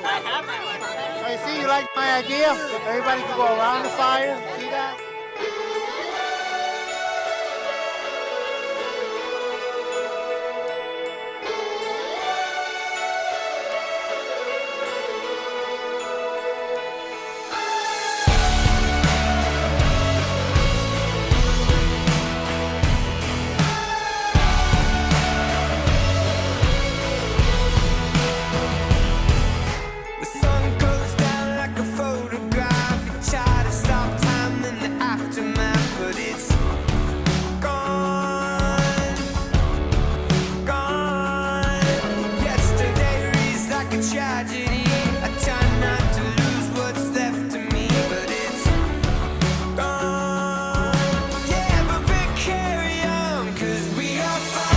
So you see, you like my idea? Everybody can go around the fire. See that? The sun goes down like a photograph. You try to stop time in the aftermath, but it's gone, gone. Yesterday reads like a tragedy. I try not to lose what's left of me, but it's gone. Yeah, but we carry on, 'cause we are fine.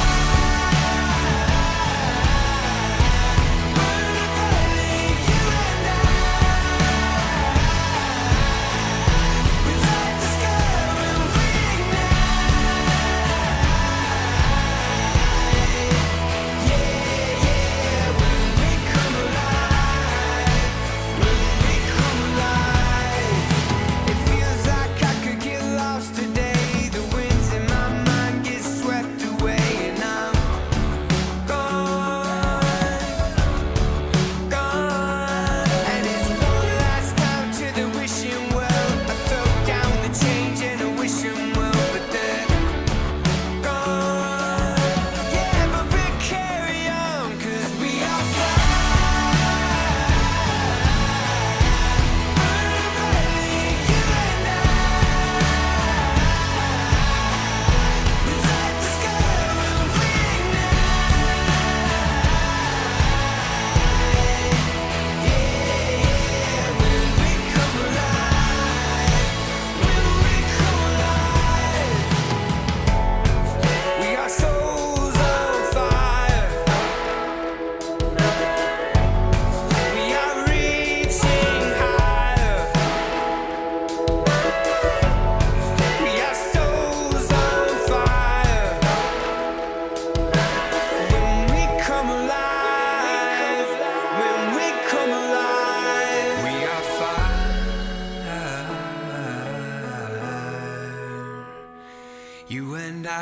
We are souls on fire. We are reaching higher. We are souls on fire. When we come alive, when we come alive, we are fire. You and I.